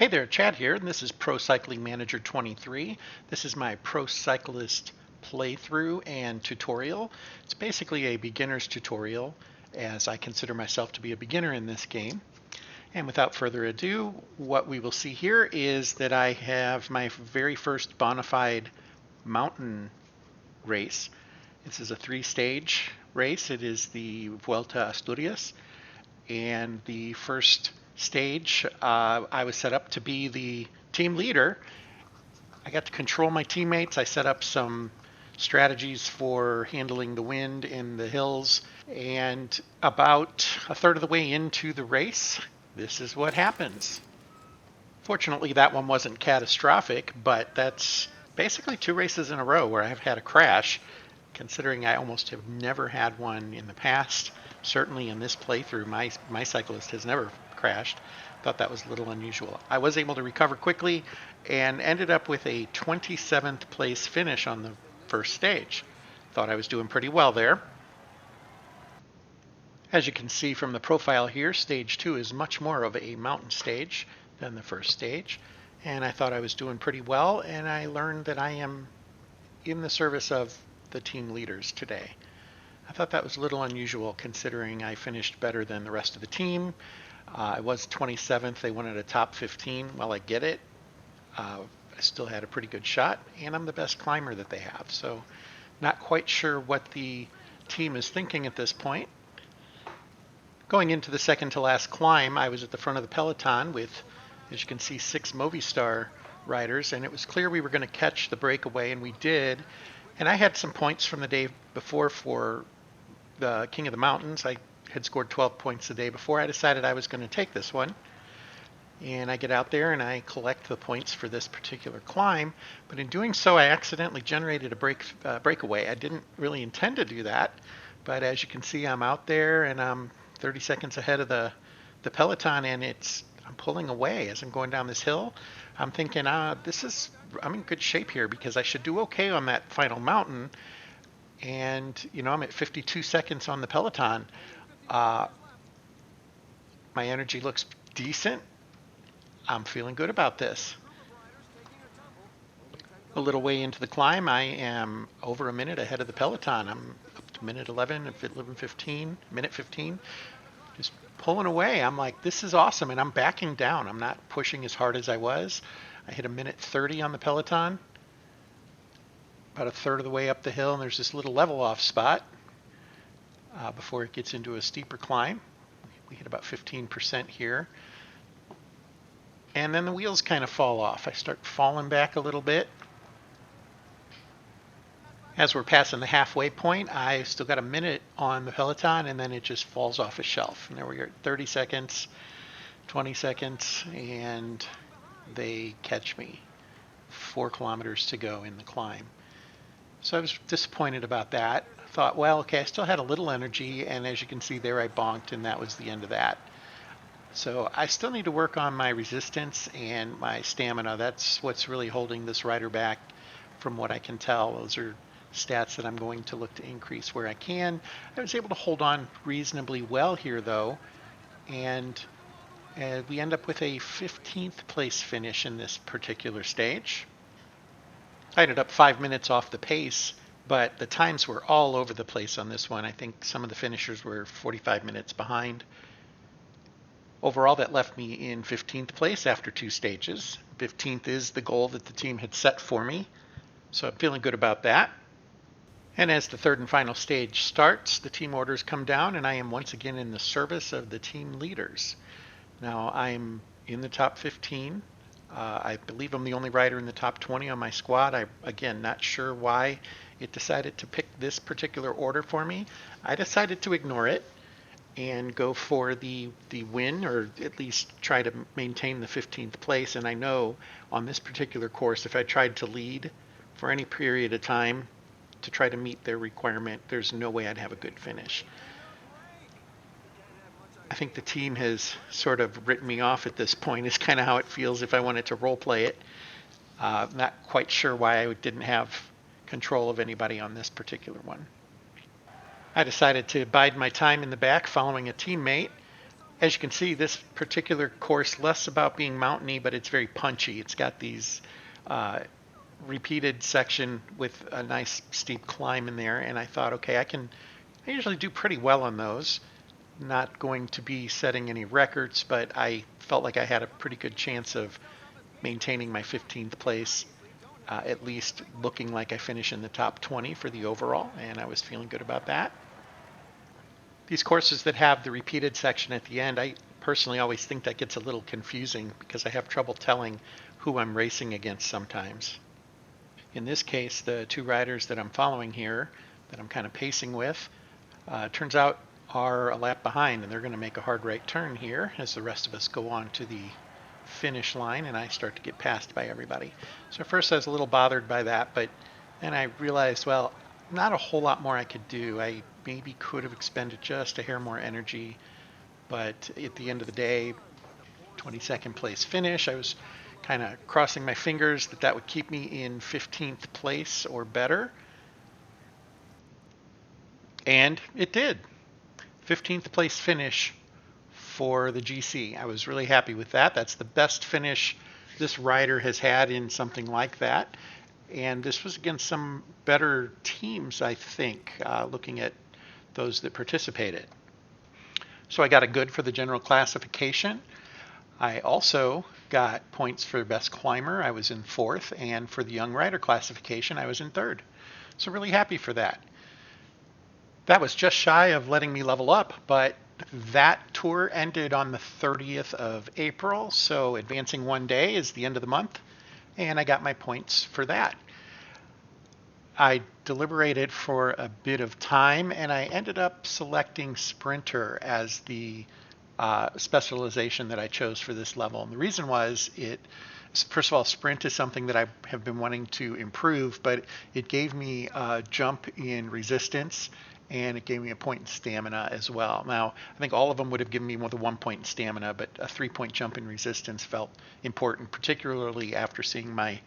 Hey there, Chad here, and this is Pro Cycling Manager 23. This is my Pro Cyclist playthrough and tutorial. It's basically a beginner's tutorial, as I consider myself to be a beginner in this game. And without further ado, what we will see here is that I have my very first bona fide mountain race. This is a three-stage race. It is the Vuelta Asturias, and the first stage, I was set up to be the team leader. I got to control my teammates. I set up some strategies for handling the wind in the hills, and about a third of the way into the race, this is what happens. Fortunately, that one wasn't catastrophic, but that's basically two races in a row where I've had a crash, considering I almost have never had one in the past. Certainly in this playthrough, my cyclist has never crashed. Thought that was a little unusual. I was able to recover quickly and ended up with a 27th place finish on the first stage. Thought I was doing pretty well there. As you can see from the profile here, stage 2 is much more of a mountain stage than the first stage. And I thought I was doing pretty well, and I learned that I am in the service of the team leaders today. I thought that was a little unusual considering I finished better than the rest of the team. I was 27th. They wanted a top 15. Well, I get it. I still had a pretty good shot, and I'm the best climber that they have. So not quite sure what the team is thinking at this point. Going into the second to last climb, I was at the front of the peloton with, as you can see, 6 Movistar riders, and it was clear we were going to catch the breakaway, and we did. And I had some points from the day before for the King of the Mountains. I had scored 12 points the day before. I decided I was going to take this one. And I get out there and I collect the points for this particular climb. But in doing so, I accidentally generated a breakaway. I didn't really intend to do that. But as you can see, I'm out there and I'm 30 seconds ahead of the peloton, and I'm pulling away as I'm going down this hill. I'm thinking, I'm in good shape here because I should do okay on that final mountain. And, I'm at 52 seconds on the peloton. My energy looks decent. I'm feeling good about this. A little way into the climb, I am over a minute ahead of the peloton. I'm up to minute 11, minute 15. Just pulling away. I'm like, this is awesome, and I'm backing down. I'm not pushing as hard as I was. I hit a minute 30 on the peloton, about a third of the way up the hill, and there's this little level off spot before it gets into a steeper climb. We hit about 15% here. And then the wheels kind of fall off. I start falling back a little bit. As we're passing the halfway point, I still got a minute on the peloton, and then it just falls off a shelf. And there we are at 30 seconds, 20 seconds, and they catch me. 4 kilometers to go in the climb. So I was disappointed about that. I thought, well, okay, I still had a little energy, and as you can see there, I bonked, and that was the end of that. So I still need to work on my resistance and my stamina. That's what's really holding this rider back from what I can tell. Those are stats that I'm going to look to increase where I can. I was able to hold on reasonably well here, though, and we end up with a 15th place finish in this particular stage. I ended up 5 minutes off the pace, but the times were all over the place on this one. I think some of the finishers were 45 minutes behind. Overall, that left me in 15th place after 2 stages. 15th is the goal that the team had set for me, so I'm feeling good about that. And as the third and final stage starts, the team orders come down, and I am once again in the service of the team leaders. Now, I'm in the top 15. I believe I'm the only rider in the top 20 on my squad. Again, not sure why it decided to pick this particular order for me. I decided to ignore it and go for the win, or at least try to maintain the 15th place. And I know on this particular course, if I tried to lead for any period of time to try to meet their requirement, there's no way I'd have a good finish. I think the team has sort of written me off at this point, is kind of how it feels if I wanted to role play it. Not quite sure why I didn't have control of anybody on this particular one. I decided to bide my time in the back following a teammate, As you can see, this particular course, less about being mountainy, but it's very punchy. It's got these uh, repeated section with a nice steep climb in there, and I thought, okay, I usually do pretty well on those. Not going to be setting any records, but I felt like I had a pretty good chance of maintaining my 15th place, at least looking like I finish in the top 20 for the overall, and I was feeling good about that. These courses that have the repeated section at the end, I personally always think that gets a little confusing because I have trouble telling who I'm racing against sometimes. In this case, the two riders that I'm following here, that I'm kind of pacing with, turns out are a lap behind, and they're going to make a hard right turn here as the rest of us go on to the finish line and I start to get passed by everybody. So at first I was a little bothered by that, but then I realized, well, not a whole lot more I could do. I maybe could have expended just a hair more energy, but at the end of the day, 22nd place finish. I was kind of crossing my fingers that that would keep me in 15th place or better. And it did. 15th place finish for the GC. I was really happy with that. That's the best finish this rider has had in something like that. And this was against some better teams, I think, looking at those that participated. So I got a good for the general classification. I also got points for best climber. I was in 4th, and for the young rider classification, I was in 3rd. So really happy for that. That was just shy of letting me level up, but that tour ended on the 30th of April, so advancing one day is the end of the month, and I got my points for that. I deliberated for a bit of time, and I ended up selecting Sprinter as the specialization that I chose for this level. And the reason was first of all, sprint is something that I have been wanting to improve, but it gave me a jump in resistance, and it gave me a point in stamina as well. Now, I think all of them would have given me more than 1 point in stamina, but a 3-point jump in resistance felt important, particularly after seeing my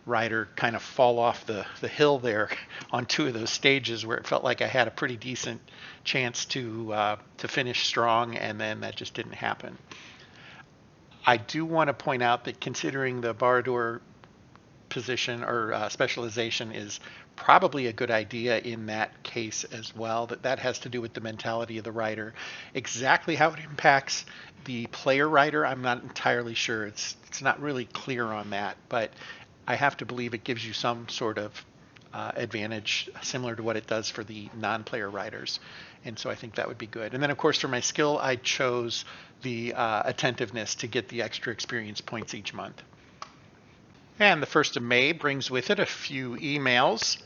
rider kind of fall off the hill there on 2 of those stages where it felt like I had a pretty decent chance to finish strong, and then that just didn't happen. I do want to point out that considering the Barador position or specialization is probably a good idea in that case as well, that has to do with the mentality of the rider. Exactly how it impacts the player rider, I'm not entirely sure. It's not really clear on that, but I have to believe it gives you some sort of advantage similar to what it does for the non-player riders. And so I think that would be good. And then of course for my skill, I chose the attentiveness to get the extra experience points each month. And the 1st of May brings with it a few emails,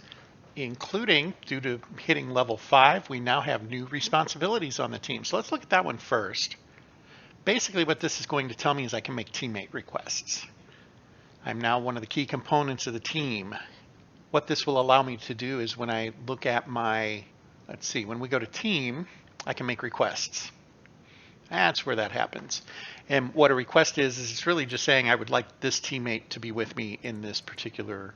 including, due to hitting level 5, we now have new responsibilities on the team. So let's look at that one first. Basically what this is going to tell me is I can make teammate requests. I'm now one of the key components of the team. What this will allow me to do is when I look at my, when we go to team, I can make requests. That's where that happens. And what a request is it's really just saying I would like this teammate to be with me in this particular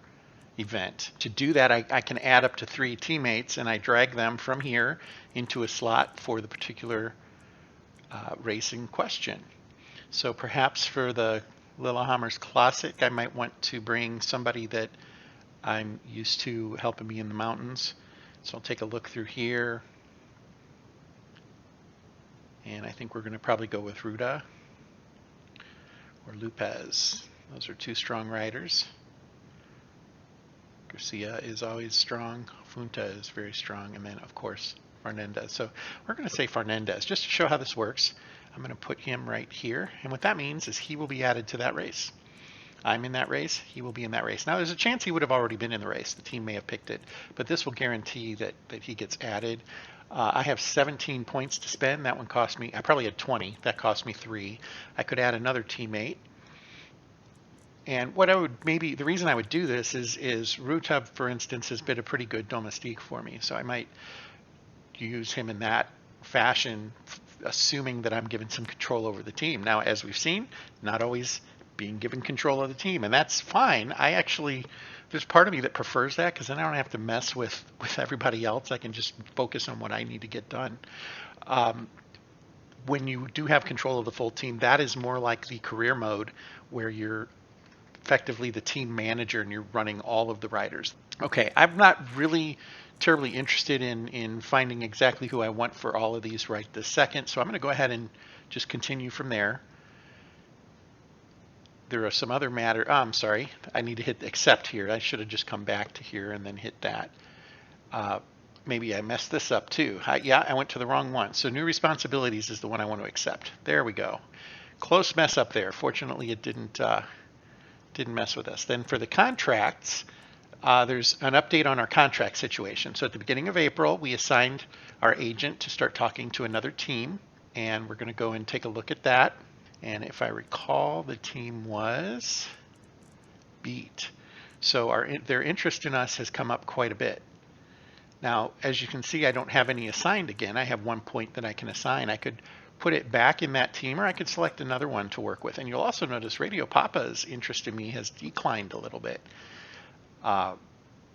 event. To do that, I can add up to 3 teammates, and I drag them from here into a slot for the particular racing question. So perhaps for the Lillehammer's Classic, I might want to bring somebody that I'm used to helping me in the mountains. So I'll take a look through here. And I think we're going to probably go with Ruda or Lupez. Those are 2 strong riders. Garcia is always strong. Funta is very strong. And then, of course, Fernandez. So we're going to say Fernandez just to show how this works. I'm going to put him right here. And what that means is he will be added to that race. I'm in that race. He will be in that race. Now, there's a chance he would have already been in the race. The team may have picked it. But this will guarantee that he gets added. I have 17 points to spend. That one cost me, I probably had 20. That cost me 3. I could add another teammate. And what I would the reason I would do this is Rutub, for instance, has been a pretty good domestique for me. So I might use him in that fashion, assuming that I'm given some control over the team. Now, as we've seen, not always being given control of the team, and that's fine. There's part of me that prefers that because then I don't have to mess with everybody else. I can just focus on what I need to get done. when you do have control of the full team, that is more like the career mode where you're effectively the team manager and you're running all of the riders. Okay, I'm not really terribly interested in finding exactly who I want for all of these right this second, so I'm going to go ahead and just continue from there. There are some other matter. Oh, I'm sorry, I need to hit accept here. I should have just come back to here and then hit that. Maybe I messed this up too. Yeah, I went to the wrong one. So new responsibilities is the one I want to accept. There we go. Close mess up there. Fortunately, it didn't mess with us. Then for the contracts, there's an update on our contract situation. So at the beginning of April, we assigned our agent to start talking to another team, and we're going to go and take a look at that. And if I recall, the team was Beat. So their interest in us has come up quite a bit. Now, as you can see, I don't have any assigned again. I have 1 point that I can assign. I could put it back in that team, or I could select another one to work with. And you'll also notice Radio Papa's interest in me has declined a little bit. A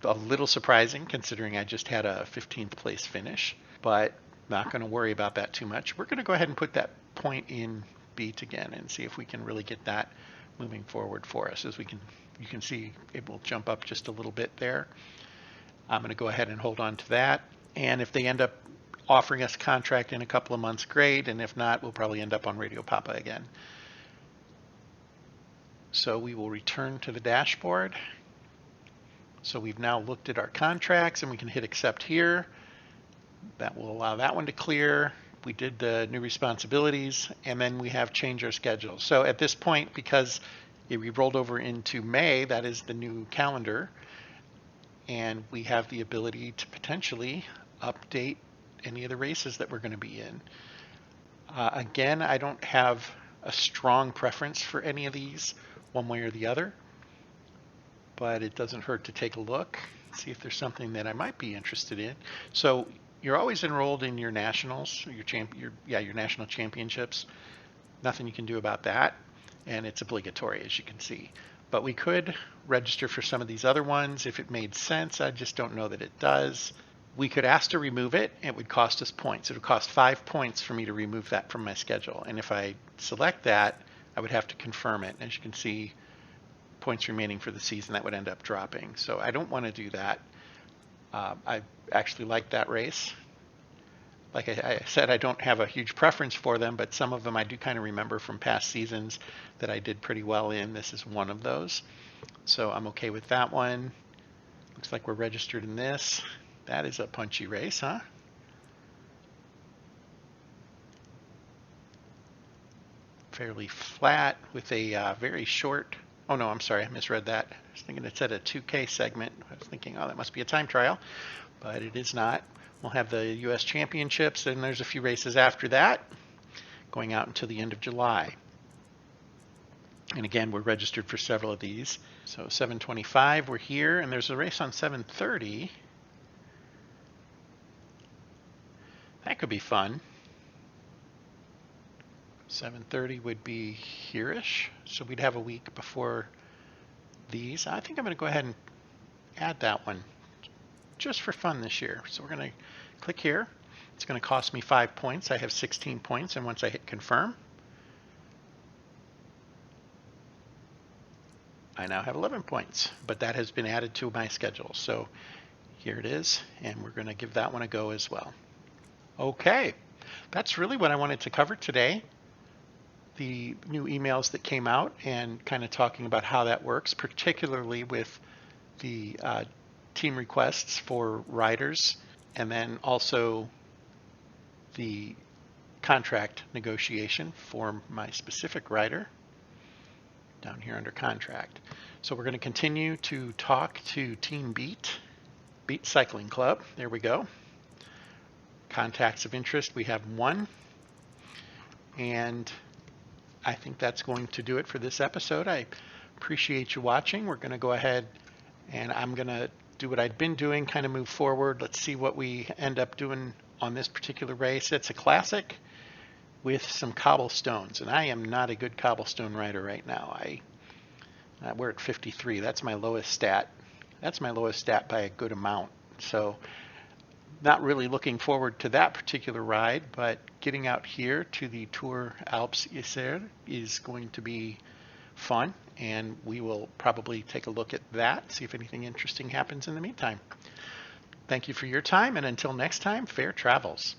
little surprising considering I just had a 15th place finish, but not going to worry about that too much. We're going to go ahead and put that point in Beat again and see if we can really get that moving forward for us. As you can see, it will jump up just a little bit there. I'm going to go ahead and hold on to that. And if they end up offering us a contract in a couple of months, great. And if not, we'll probably end up on Radio Papa again. So we will return to the dashboard. So we've now looked at our contracts and we can hit accept here. That will allow that one to clear. We did the new responsibilities and then we have changed our schedule. So at this point, because we rolled over into May, that is the new calendar, and we have the ability to potentially update any of the races that we're going to be in. Again, I don't have a strong preference for any of these one way or the other, but it doesn't hurt to take a look, see if there's something that I might be interested in. So you're always enrolled in your nationals, your national championships. Nothing you can do about that, and it's obligatory, as you can see. But we could register for some of these other ones if it made sense. I just don't know that it does. We could ask to remove it. It would cost us points. It would cost 5 points for me to remove that from my schedule. And if I select that, I would have to confirm it. As you can see, points remaining for the season, that would end up dropping. So I don't want to do that. I actually like that race. Like I said, I don't have a huge preference for them, but some of them I do kind of remember from past seasons that I did pretty well in. This is one of those. So I'm okay with that one. Looks like we're registered in this. That is a punchy race, huh? Fairly flat with a very short, oh no, I'm sorry, I misread that. I was thinking it said a 2K segment. I was thinking, oh, that must be a time trial, but it is not. We'll have the U.S. Championships, and there's a few races after that, going out until the end of July. And again, we're registered for several of these. So 725, we're here, and there's a race on 730. That could be fun. 730 would be here-ish, so we'd have a week before these. I think I'm going to go ahead and add that one just for fun this year. So we're going to click here. It's going to cost me 5 points. I have 16 points, and once I hit confirm, I now have 11 points, but that has been added to my schedule. So here it is, and we're going to give that one a go as well. Okay, that's really what I wanted to cover today. The new emails that came out and kind of talking about how that works, particularly with the team requests for riders, and then also the contract negotiation for my specific rider down here under contract. So we're going to continue to talk to Team Beat Cycling Club. There we go. Contacts of interest, we have 1. And I think that's going to do it for this episode. I appreciate you watching. We're going to go ahead and I'm going to do what I'd been doing, kind of move forward. Let's see what we end up doing on this particular race. It's a classic with some cobblestones, and I am not a good cobblestone rider right now. We're at 53. That's my lowest stat. That's my lowest stat by a good amount. So not really looking forward to that particular ride, but getting out here to the Tour Alps Isère is going to be fun, and we will probably take a look at that, see if anything interesting happens in the meantime. Thank you for your time, and until next time, fair travels.